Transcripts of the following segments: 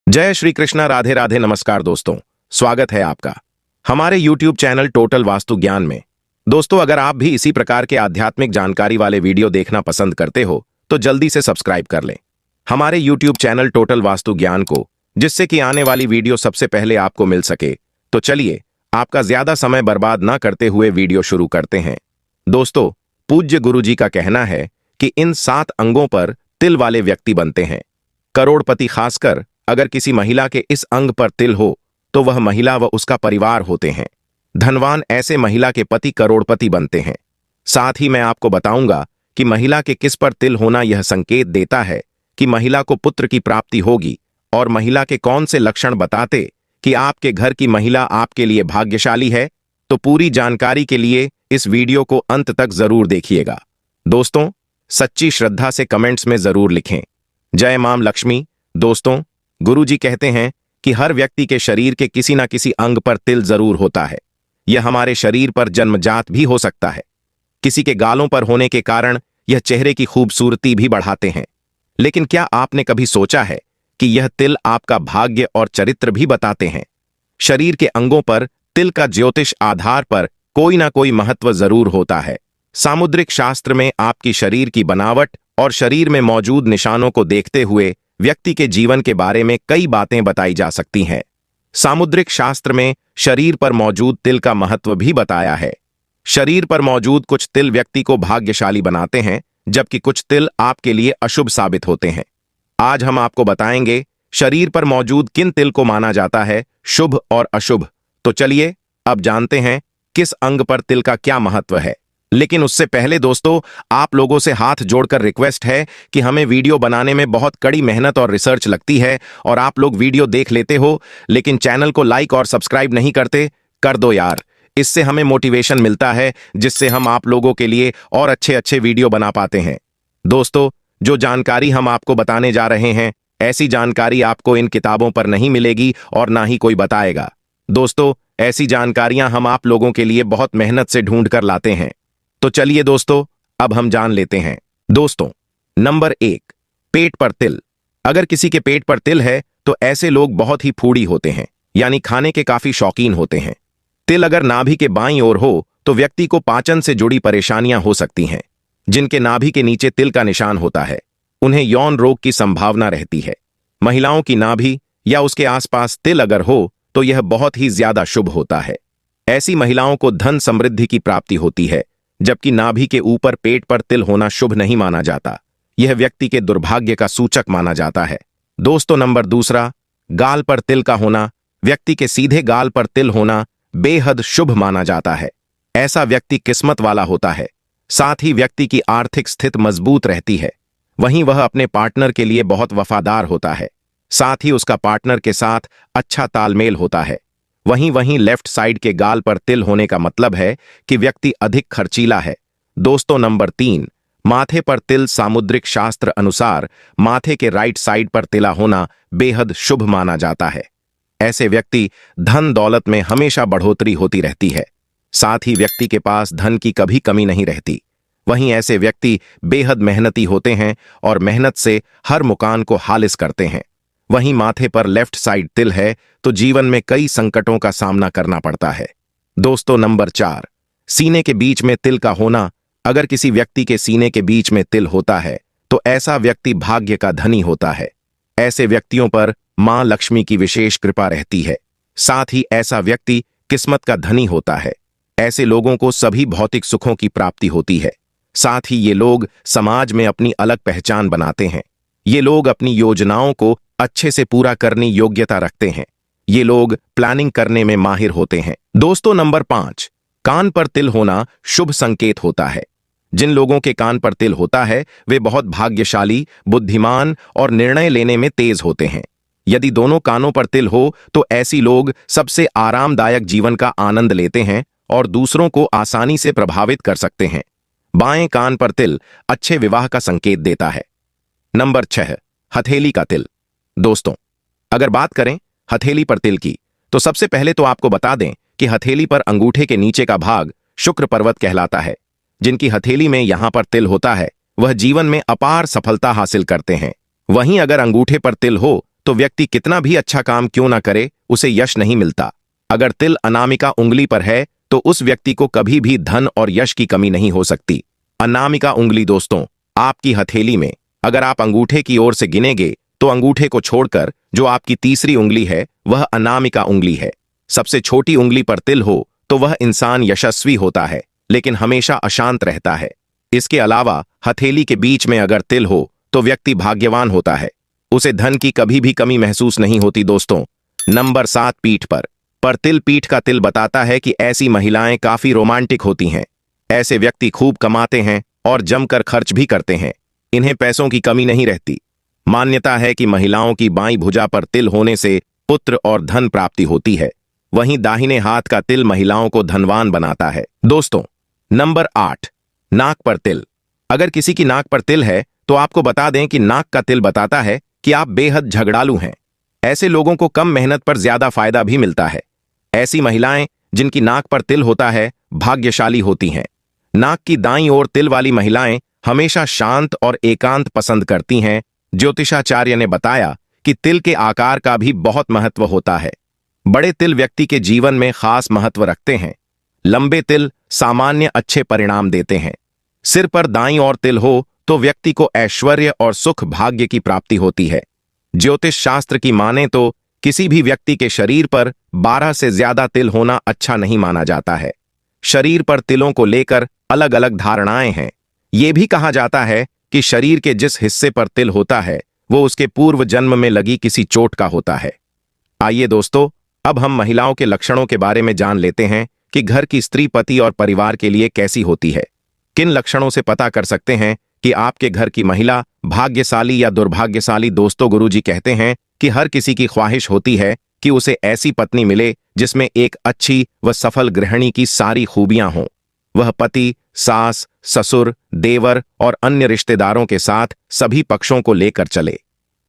जय श्री कृष्णा। राधे राधे। नमस्कार दोस्तों, स्वागत है आपका हमारे YouTube चैनल टोटल वास्तु ज्ञान में। दोस्तों, अगर आप भी इसी प्रकार के आध्यात्मिक जानकारी वाले वीडियो देखना पसंद करते हो तो जल्दी से सब्सक्राइब कर लें हमारे YouTube चैनल टोटल वास्तु ज्ञान को, जिससे कि आने वाली वीडियो सबसे पहले आपको मिल सके। तो चलिए, आपका ज्यादा समय बर्बाद ना करते हुए वीडियो शुरू करते हैं। दोस्तों, पूज्य गुरु जी का कहना है कि इन 7 अंगों पर तिल वाले व्यक्ति बनते हैं। करोड़पति, खासकर अगर किसी महिला के इस अंग पर तिल हो तो वह महिला व उसका परिवार होते हैं। धनवान ऐसे महिला के पति करोड़पति बनते हैं। साथ ही मैं आपको बताऊंगा कि महिला के किस पर तिल होना यह संकेत देता है कि महिला को पुत्र की प्राप्ति होगी, और महिला के कौन से लक्षण बताते कि आपके घर की महिला आपके लिए भाग्यशाली है। तो पूरी जानकारी के लिए इस वीडियो को अंत तक जरूर देखिएगा। दोस्तों, सच्ची श्रद्धा से कमेंट्स में जरूर लिखें जय मां लक्ष्मी। दोस्तों, गुरुजी कहते हैं कि हर व्यक्ति के शरीर के किसी न किसी अंग पर तिल जरूर होता है। यह हमारे शरीर पर जन्मजात भी हो सकता है। किसी के गालों पर होने के कारण यह चेहरे की खूबसूरती भी बढ़ाते हैं। लेकिन क्या आपने कभी सोचा है कि यह तिल आपका भाग्य और चरित्र भी बताते हैं? शरीर के अंगों पर तिल का ज्योतिष आधार पर कोई ना कोई महत्व जरूर होता है। सामुद्रिक शास्त्र में आपकी शरीर की बनावट और शरीर में मौजूद निशानों को देखते हुए व्यक्ति के जीवन के बारे में कई बातें बताई जा सकती हैं। सामुद्रिक शास्त्र में शरीर पर मौजूद तिल का महत्व भी बताया है। शरीर पर मौजूद कुछ तिल व्यक्ति को भाग्यशाली बनाते हैं, जबकि कुछ तिल आपके लिए अशुभ साबित होते हैं। आज हम आपको बताएंगे शरीर पर मौजूद किन तिल को माना जाता है शुभ और अशुभ। तो चलिए अब जानते हैं किस अंग पर तिल का क्या महत्व है। लेकिन उससे पहले दोस्तों, आप लोगों से हाथ जोड़कर रिक्वेस्ट है कि हमें वीडियो बनाने में बहुत कड़ी मेहनत और रिसर्च लगती है, और आप लोग वीडियो देख लेते हो लेकिन चैनल को लाइक और सब्सक्राइब नहीं करते। कर दो यार, इससे हमें मोटिवेशन मिलता है, जिससे हम आप लोगों के लिए और अच्छे अच्छे वीडियो बना पाते हैं। दोस्तों, जो जानकारी हम आपको बताने जा रहे हैं, ऐसी जानकारी आपको इन किताबों पर नहीं मिलेगी और ना ही कोई बताएगा। दोस्तों, ऐसी जानकारियां हम आप लोगों के लिए बहुत मेहनत से ढूंढ कर लाते हैं। तो चलिए दोस्तों, अब हम जान लेते हैं। दोस्तों, नंबर 1, पेट पर तिल। अगर किसी के पेट पर तिल है तो ऐसे लोग बहुत ही फूडी होते हैं, यानी खाने के काफी शौकीन होते हैं। तिल अगर नाभि के बाईं ओर हो तो व्यक्ति को पाचन से जुड़ी परेशानियां हो सकती हैं। जिनके नाभि के नीचे तिल का निशान होता है, उन्हें यौन रोग की संभावना रहती है। महिलाओं की नाभि या उसके आसपास तिल अगर हो तो यह बहुत ही ज्यादा शुभ होता है। ऐसी महिलाओं को धन समृद्धि की प्राप्ति होती है, जबकि नाभि के ऊपर पेट पर तिल होना शुभ नहीं माना जाता। यह व्यक्ति के दुर्भाग्य का सूचक माना जाता है। दोस्तों, नंबर 2, गाल पर तिल का होना। व्यक्ति के सीधे गाल पर तिल होना बेहद शुभ माना जाता है। ऐसा व्यक्ति किस्मत वाला होता है। साथ ही व्यक्ति की आर्थिक स्थिति मजबूत रहती है। वहीं वह अपने पार्टनर के लिए बहुत वफादार होता है। साथ ही उसका पार्टनर के साथ अच्छा तालमेल होता है। वहीं लेफ्ट साइड के गाल पर तिल होने का मतलब है कि व्यक्ति अधिक खर्चीला है। दोस्तों, नंबर 3, माथे पर तिल। सामुद्रिक शास्त्र अनुसार माथे के राइट साइड पर तिला होना बेहद शुभ माना जाता है। ऐसे व्यक्ति धन दौलत में हमेशा बढ़ोतरी होती रहती है। साथ ही व्यक्ति के पास धन की कभी कमी नहीं रहती। वहीं ऐसे व्यक्ति बेहद मेहनती होते हैं और मेहनत से हर मुकाम को हासिल करते हैं। वहीं माथे पर लेफ्ट साइड तिल है तो जीवन में कई संकटों का सामना करना पड़ता है। दोस्तों, नंबर 4, सीने के बीच में तिल का होना। अगर किसी व्यक्ति के सीने के बीच में तिल होता है तो ऐसा व्यक्ति भाग्य का धनी होता है। ऐसे व्यक्तियों पर मां लक्ष्मी की विशेष कृपा रहती है। साथ ही ऐसा व्यक्ति किस्मत का धनी होता है। ऐसे लोगों को सभी भौतिक सुखों की प्राप्ति होती है। साथ ही ये लोग समाज में अपनी अलग पहचान बनाते हैं। ये लोग अपनी योजनाओं को अच्छे से पूरा करने योग्यता रखते हैं। ये लोग प्लानिंग करने में माहिर होते हैं। दोस्तों, नंबर 5, कान पर तिल होना शुभ संकेत होता है। जिन लोगों के कान पर तिल होता है वे बहुत भाग्यशाली, बुद्धिमान और निर्णय लेने में तेज होते हैं। यदि दोनों कानों पर तिल हो तो ऐसी लोग सबसे आरामदायक जीवन का आनंद लेते हैं और दूसरों को आसानी से प्रभावित कर सकते हैं। बाएं कान पर तिल अच्छे विवाह का संकेत देता है। नंबर 6, हथेली का तिल। दोस्तों, अगर बात करें हथेली पर तिल की तो सबसे पहले तो आपको बता दें कि हथेली पर अंगूठे के नीचे का भाग शुक्र पर्वत कहलाता है। जिनकी हथेली में यहां पर तिल होता है वह जीवन में अपार सफलता हासिल करते हैं। वहीं अगर अंगूठे पर तिल हो तो व्यक्ति कितना भी अच्छा काम क्यों ना करे उसे यश नहीं मिलता। अगर तिल अनामिका उंगली पर है तो उस व्यक्ति को कभी भी धन और यश की कमी नहीं हो सकती। अनामिका उंगली दोस्तों, आपकी हथेली में अगर आप अंगूठे की ओर से गिनेंगे तो अंगूठे को छोड़कर जो आपकी तीसरी उंगली है वह अनामिका उंगली है। सबसे छोटी उंगली पर तिल हो तो वह इंसान यशस्वी होता है लेकिन हमेशा अशांत रहता है। इसके अलावा हथेली के बीच में अगर तिल हो तो व्यक्ति भाग्यवान होता है, उसे धन की कभी भी कमी महसूस नहीं होती। दोस्तों नंबर 7, पीठ पर तिल। पीठ का तिल बताता है कि ऐसी महिलाएं काफी रोमांटिक होती हैं। ऐसे व्यक्ति खूब कमाते हैं और जमकर खर्च भी करते हैं, इन्हें पैसों की कमी नहीं रहती। मान्यता है कि महिलाओं की बाईं भुजा पर तिल होने से पुत्र और धन प्राप्ति होती है, वहीं दाहिने हाथ का तिल महिलाओं को धनवान बनाता है। दोस्तों नंबर 8, नाक पर तिल। अगर किसी की नाक पर तिल है तो आपको बता दें कि नाक का तिल बताता है कि आप बेहद झगड़ालू हैं। ऐसे लोगों को कम मेहनत पर ज्यादा फायदा भी मिलता है। ऐसी महिलाएं जिनकी नाक पर तिल होता है भाग्यशाली होती हैं। नाक की दाईं ओर तिल वाली महिलाएं हमेशा शांत और एकांत पसंद करती हैं। ज्योतिषाचार्य ने बताया कि तिल के आकार का भी बहुत महत्व होता है। बड़े तिल व्यक्ति के जीवन में खास महत्व रखते हैं। लंबे तिल सामान्य अच्छे परिणाम देते हैं। सिर पर दाईं ओर तिल हो तो व्यक्ति को ऐश्वर्य और सुख भाग्य की प्राप्ति होती है। ज्योतिष शास्त्र की माने तो किसी भी व्यक्ति के शरीर पर 12 से ज्यादा तिल होना अच्छा नहीं माना जाता है। शरीर पर तिलों को लेकर अलग अलग धारणाएं हैं। यह भी कहा जाता है कि शरीर के जिस हिस्से पर तिल होता है वो उसके पूर्व जन्म में लगी किसी चोट का होता है। आइए दोस्तों, अब हम महिलाओं के लक्षणों के बारे में जान लेते हैं कि घर की स्त्री पति और परिवार के लिए कैसी होती है। किन लक्षणों से पता कर सकते हैं कि आपके घर की महिला भाग्यशाली या दुर्भाग्यशाली। दोस्तों गुरुजी कहते हैं कि हर किसी की ख्वाहिश होती है कि उसे ऐसी पत्नी मिले जिसमें एक अच्छी व सफल गृहिणी की सारी खूबियां हों। वह पति, सास, ससुर, देवर और अन्य रिश्तेदारों के साथ सभी पक्षों को लेकर चले।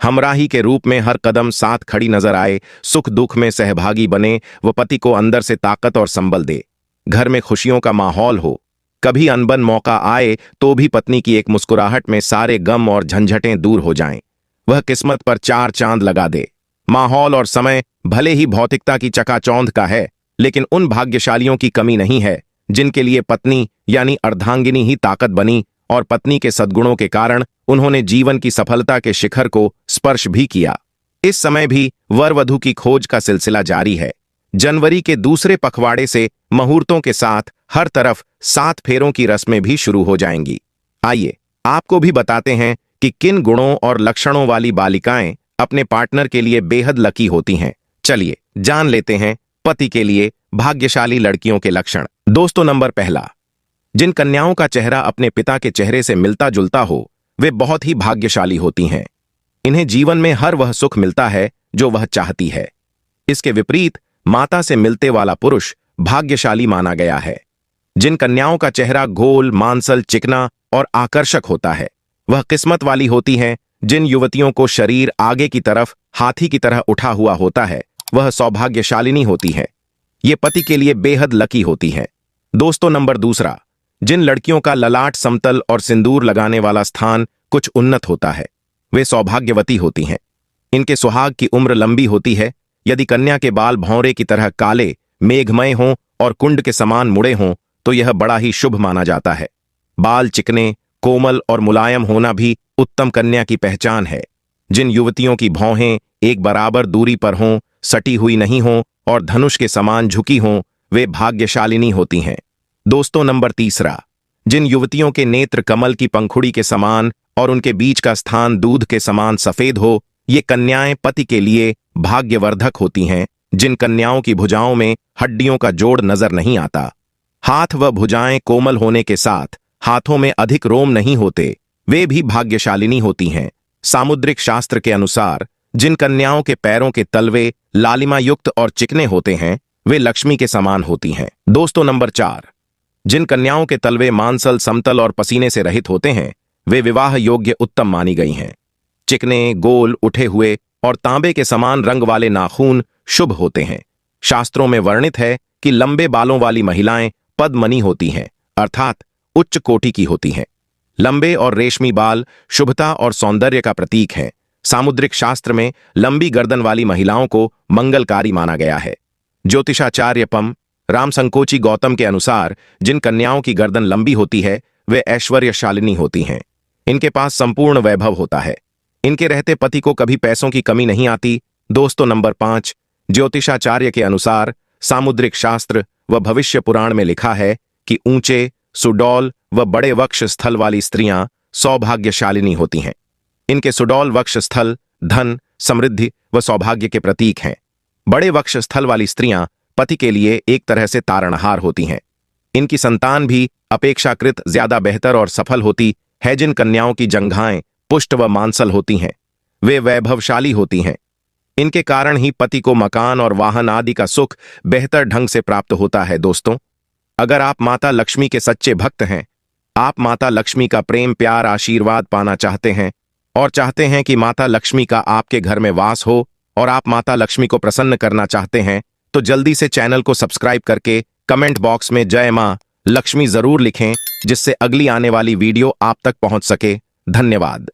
हमराही के रूप में हर कदम साथ खड़ी नजर आए, सुख दुख में सहभागी बने, व पति को अंदर से ताकत और संबल दे। घर में खुशियों का माहौल हो। कभी अनबन मौका आए तो भी पत्नी की एक मुस्कुराहट में सारे गम और झंझटें दूर हो जाएं। वह किस्मत पर 4 चांद लगा दे। माहौल और समय भले ही भौतिकता की चकाचौंध का है, लेकिन उन भाग्यशालियों की कमी नहीं है जिनके लिए पत्नी यानी अर्धांगिनी ही ताकत बनी और पत्नी के सद्गुणों के कारण उन्होंने जीवन की सफलता के शिखर को स्पर्श भी किया। इस समय भी वर वधू की खोज का सिलसिला जारी है। जनवरी के दूसरे पखवाड़े से मुहूर्तों के साथ हर तरफ 7 फेरों की रस्में भी शुरू हो जाएंगी। आइए आपको भी बताते हैं कि किन गुणों और लक्षणों वाली बालिकाएं अपने पार्टनर के लिए बेहद लकी होती हैं। चलिए जान लेते हैं पति के लिए भाग्यशाली लड़कियों के लक्षण। दोस्तों नंबर 1, जिन कन्याओं का चेहरा अपने पिता के चेहरे से मिलता जुलता हो वे बहुत ही भाग्यशाली होती हैं। इन्हें जीवन में हर वह सुख मिलता है जो वह चाहती है। इसके विपरीत माता से मिलते वाला पुरुष भाग्यशाली माना गया है। जिन कन्याओं का चेहरा गोल, मांसल, चिकना और आकर्षक होता है वह किस्मत वाली होती हैं। जिन युवतियों को शरीर आगे की तरफ हाथी की तरह उठा हुआ होता है वह सौभाग्यशालिनी होती है। ये पति के लिए बेहद लकी होती हैं। दोस्तों नंबर 2, जिन लड़कियों का ललाट समतल और सिंदूर लगाने वाला स्थान कुछ उन्नत होता है वे सौभाग्यवती होती हैं। इनके सुहाग की उम्र लंबी होती है। यदि कन्या के बाल भौरे की तरह काले, मेघमय हों और कुंड के समान मुड़े हों तो यह बड़ा ही शुभ माना जाता है। बाल चिकने, कोमल और मुलायम होना भी उत्तम कन्या की पहचान है। जिन युवतियों की भौहें एक बराबर दूरी पर हों, सटी हुई नहीं हों और धनुष के समान झुकी हों वे भाग्यशालिनी होती हैं। दोस्तों नंबर 3, जिन युवतियों के नेत्र कमल की पंखुड़ी के समान और उनके बीच का स्थान दूध के समान सफेद हो ये कन्याएं पति के लिए भाग्यवर्धक होती हैं। जिन कन्याओं की भुजाओं में हड्डियों का जोड़ नजर नहीं आता, हाथ व भुजाएं कोमल होने के साथ हाथों में अधिक रोम नहीं होते वे भी भाग्यशालिनी होती हैं। सामुद्रिक शास्त्र के अनुसार जिन कन्याओं के पैरों के तलवे लालिमा युक्त और चिकने होते हैं वे लक्ष्मी के समान होती हैं। दोस्तों नंबर 4, जिन कन्याओं के तलवे मांसल, समतल और पसीने से रहित होते हैं वे विवाह योग्य उत्तम मानी गई हैं। चिकने, गोल, उठे हुए और तांबे के समान रंग वाले नाखून शुभ होते हैं। शास्त्रों में वर्णित है कि लंबे बालों वाली महिलाएं पद्मनी होती हैं, अर्थात उच्च कोटि की होती हैं। लंबे और रेशमी बाल शुभता और सौंदर्य का प्रतीक हैं। सामुद्रिक शास्त्र में लंबी गर्दन वाली महिलाओं को मंगलकारी माना गया है। ज्योतिषाचार्य पम रामसंकोची गौतम के अनुसार जिन कन्याओं की गर्दन लंबी होती है वे ऐश्वर्यशालिनी होती हैं। इनके पास संपूर्ण वैभव होता है। इनके रहते पति को कभी पैसों की कमी नहीं आती। दोस्तों, नंबर 5, ज्योतिषाचार्य के अनुसार सामुद्रिक शास्त्र व भविष्य पुराण में लिखा है कि ऊंचे, सुडौल व बड़े वक्ष स्थल वाली स्त्रियां सौभाग्यशालिनी होती हैं। इनके सुडौल वक्ष स्थल धन, समृद्धि व सौभाग्य के प्रतीक हैं। बड़े वक्ष स्थल वाली स्त्रियां पति के लिए एक तरह से तारणहार होती हैं। इनकी संतान भी अपेक्षाकृत ज्यादा बेहतर और सफल होती है। जिन कन्याओं की जंघाएं पुष्ट व मांसल होती हैं वे वैभवशाली होती हैं। इनके कारण ही पति को मकान और वाहन आदि का सुख बेहतर ढंग से प्राप्त होता है। दोस्तों, अगर आप माता लक्ष्मी के सच्चे भक्त हैं, आप माता लक्ष्मी का प्रेम, प्यार, आशीर्वाद पाना चाहते हैं और चाहते हैं कि माता लक्ष्मी का आपके घर में वास हो और आप माता लक्ष्मी को प्रसन्न करना चाहते हैं, तो जल्दी से चैनल को सब्सक्राइब करके कमेंट बॉक्स में जय मां लक्ष्मी जरूर लिखें, जिससे अगली आने वाली वीडियो आप तक पहुंच सके। धन्यवाद।